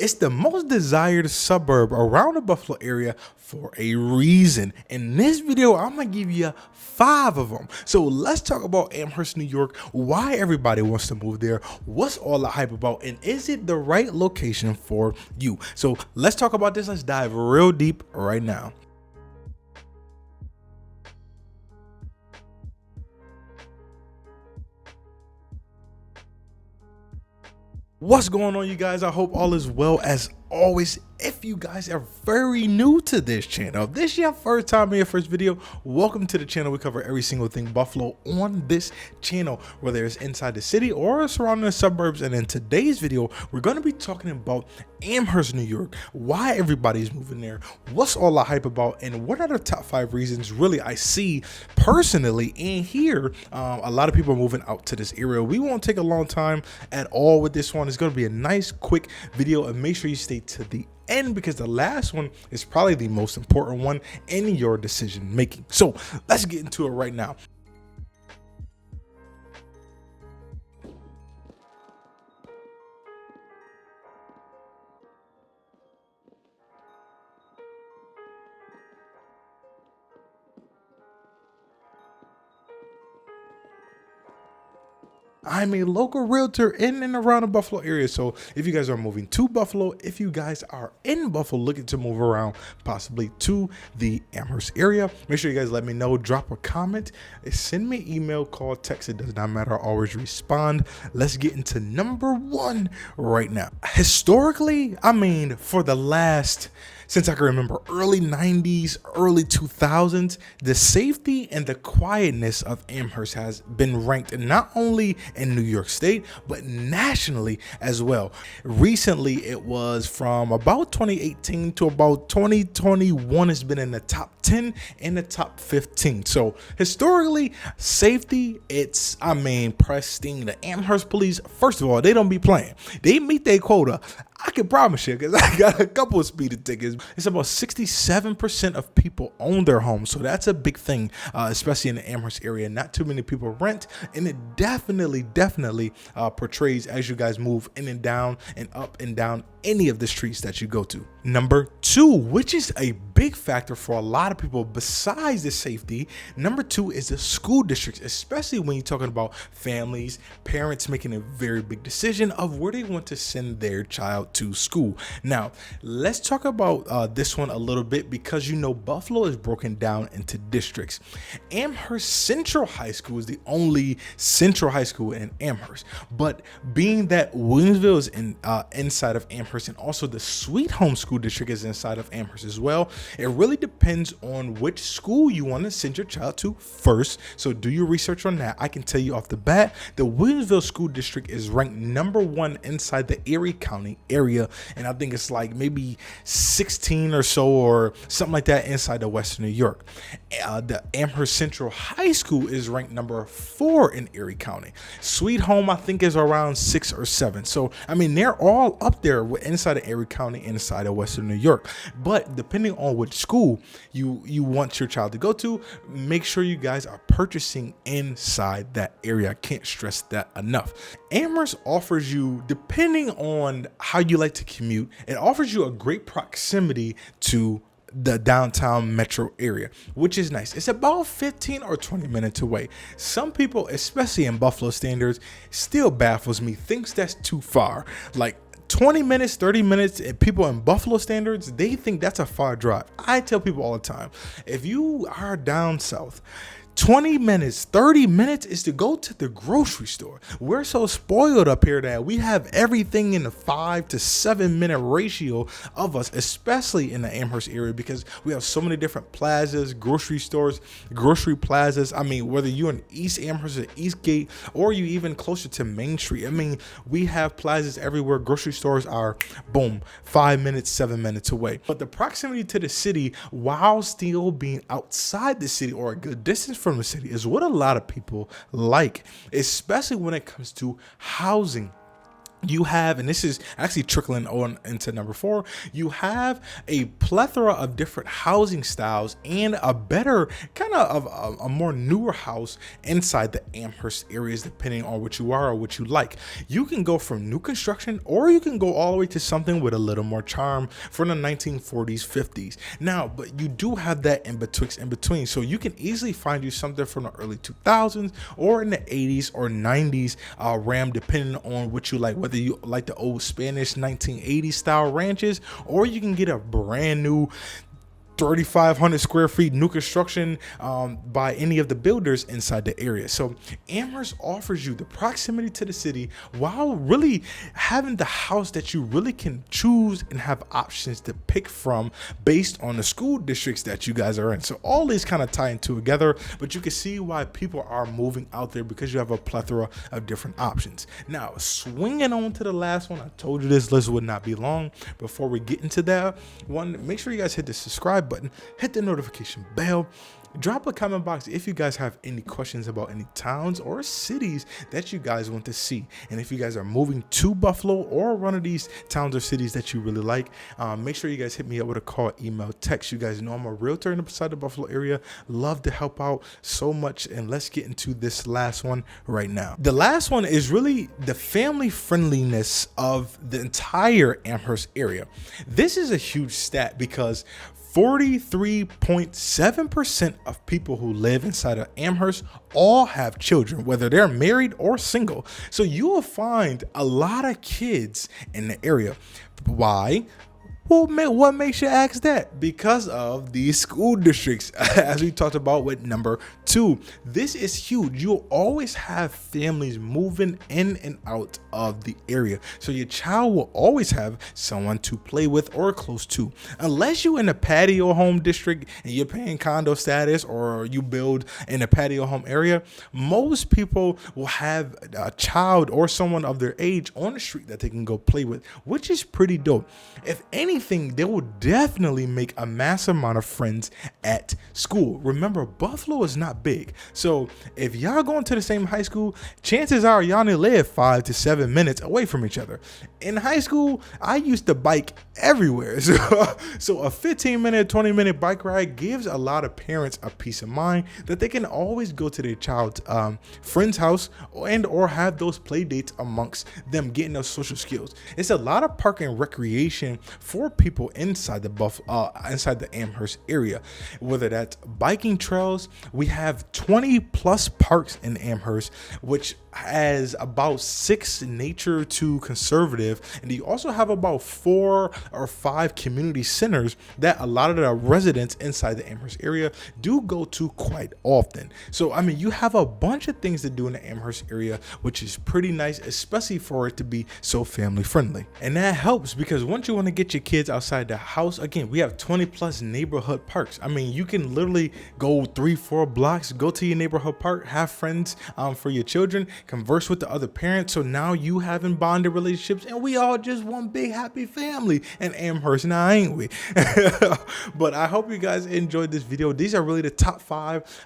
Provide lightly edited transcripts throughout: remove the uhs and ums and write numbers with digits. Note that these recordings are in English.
It's the most desired suburb around the Buffalo area for a reason. In this video, I'm gonna give you 5 of them. So let's talk about Amherst, New York, why everybody wants to move there, what's all the hype about, and is it the right location for you? So let's talk about this. Let's dive real deep right now. What's going on, you guys? I hope all is well. As always, if you guys are very new to this channel, this is your first time in your first video, welcome to the channel. We cover every single thing Buffalo on this channel, whether it's inside the city or surrounding the suburbs. And in today's video, we're going to be talking about Amherst, New York, why everybody's moving there, what's all the hype about, and what are the top 5 reasons really I see personally and hear a lot of people moving out to this area. We won't take a long time at all with this one. It's going to be a nice quick video, and make sure you stay to the end because the last one is probably the most important one in your decision making. So let's get into it right now. I'm a local realtor in and around the Buffalo area. So if you guys are moving to Buffalo, if you guys are in Buffalo looking to move around possibly to the Amherst area, make sure you guys let me know, drop a comment, send me an email, call, text, it does not matter, I always respond. Let's get into number 1 right now. Historically, I mean, for the last, since I can remember, early 90s, early 2000s, the safety and the quietness of Amherst has been ranked not only in New York State, but nationally as well. Recently, it was from about 2018 to about 2021, it's been in the top 10 and the top 15. So historically, safety, it's, I mean, pristine. The Amherst police, first of all, they don't be playing. They meet their quota. I can promise you, because I got a couple of speeding tickets. It's about 67% of people own their homes. So that's a big thing, especially in the Amherst area. Not too many people rent, and it definitely portrays as you guys move in and down and up and down any of the streets that you go to. Number 2, which is a big factor for a lot of people besides the safety, number 2 is the school districts, especially when you're talking about families, parents making a very big decision of where they want to send their child to school. Now, let's talk about this one a little bit, because you know Buffalo is broken down into districts. Amherst Central High School is the only central high school in Amherst, but being that Williamsville is inside of Amherst, and also the Sweet Home School District is inside of Amherst as well, it really depends on which school you want to send your child to first. So do your research on that. I can tell you off the bat, the Williamsville School District is ranked number 1 inside the Erie County area, and I think it's like maybe 16 or so or something like that inside of Western New York. The Amherst Central High School is ranked number 4 in Erie County. Sweet Home, I think, is around 6 or 7. So I mean, they're all up there inside of Erie County, inside of Western New York. But depending on which school you want your child to go to, make sure you guys are purchasing inside that area. I can't stress that enough. Amherst offers you, depending on how you like to commute, it offers you a great proximity to the downtown metro area, which is nice. It's about 15 or 20 minutes away. Some people, especially in Buffalo standards, still baffles me, thinks that's too far. Like 20 minutes, 30 minutes, and people in Buffalo standards, they think that's a far drive. I tell people all the time, if you are down south, 20 minutes, 30 minutes is to go to the grocery store. We're so spoiled up here that we have everything in the 5 to 7 minute ratio of us, especially in the Amherst area, because we have so many different plazas, grocery stores, grocery plazas. I mean, whether you're in East Amherst or Eastgate, or you even closer to Main Street, I mean, we have plazas everywhere. Grocery stores are, boom, 5 minutes, 7 minutes away. But the proximity to the city, while still being outside the city or a good distance from the city, is what a lot of people like, especially when it comes to housing. you have, and this is actually trickling on into number 4, you have a plethora of different housing styles and a better kind of a more newer house inside the Amherst areas, depending on what you are or what you like. You can go from new construction, or you can go all the way to something with a little more charm from the 1940s, 50s. Now, but you do have that in between, so you can easily find you something from the early 2000s or in the 80s or 90s RAM, depending on what you like, whether you like the old Spanish 1980s style ranches, or you can get a brand new 3,500 square feet new construction by any of the builders inside the area. So Amherst offers you the proximity to the city while really having the house that you really can choose and have options to pick from based on the school districts that you guys are in. So all these kind of tie into together, but you can see why people are moving out there, because you have a plethora of different options. Now, swinging on to the last one, I told you this list would not be long. Before we get into that one, make sure you guys hit the subscribe button, hit the notification bell, drop a comment box if you guys have any questions about any towns or cities that you guys want to see. And if you guys are moving to Buffalo or one of these towns or cities that you really like, make sure you guys hit me up with a call, email, text. You guys know I'm a realtor inside the Buffalo area. Love to help out so much. And let's get into this last one right now. The last one is really the family friendliness of the entire Amherst area. This is a huge stat because 43.7% of people who live inside of Amherst all have children, whether they're married or single. So you will find a lot of kids in the area. Why? Well, what makes you ask that? Because of these school districts, as we talked about with number 2. This is huge. You'll always have families moving in and out of the area. So your child will always have someone to play with or close to. Unless you're in a patio home district and you're paying condo status, or you build in a patio home area, most people will have a child or someone of their age on the street that they can go play with, which is pretty dope. If anything, they will definitely make a massive amount of friends at school. Remember, Buffalo is not big. So if y'all going to the same high school, chances are y'all only live 5 to 7 minutes away from each other. In high school, I used to bike everywhere. So a 15-minute, 20-minute bike ride gives a lot of parents a peace of mind that they can always go to their child's friend's house and or have those play dates amongst them, getting those social skills. It's a lot of park and recreation for people inside the Amherst area, whether that's biking trails. We have 20 plus parks in Amherst, which has about 6 nature to conservative, and you also have about 4 or 5 community centers that a lot of the residents inside the Amherst area do go to quite often. So I mean, you have a bunch of things to do in the Amherst area, which is pretty nice, especially for it to be so family friendly. And that helps because once you want to get your kids outside the house, again, we have 20 plus neighborhood parks. I mean, you can literally go 3-4 blocks, go to your neighborhood park, have friends for your children, converse with the other parents. So now you having bonded relationships, and we all just one big happy family in Amherst now, ain't we? But I hope you guys enjoyed this video. These are really the top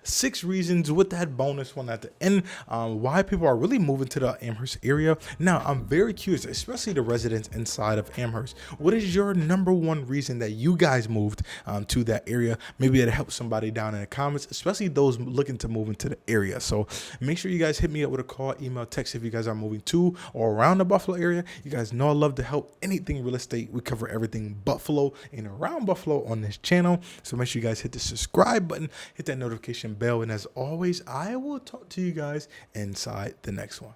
6 reasons, with that bonus one at the end, why people are really moving to the Amherst area. Now, I'm very curious, especially the residents inside of Amherst. What is your number 1 reason that you guys moved to that area? Maybe it'll help somebody down in the comments, especially those looking to move into the area. So make sure you guys hit me up with a call, email, text if you guys are moving to or around the Buffalo area. You guys know I love to help anything real estate. We cover everything Buffalo and around Buffalo on this channel. So make sure you guys hit the subscribe button, hit that notification bell, and as always, I will talk to you guys inside the next one.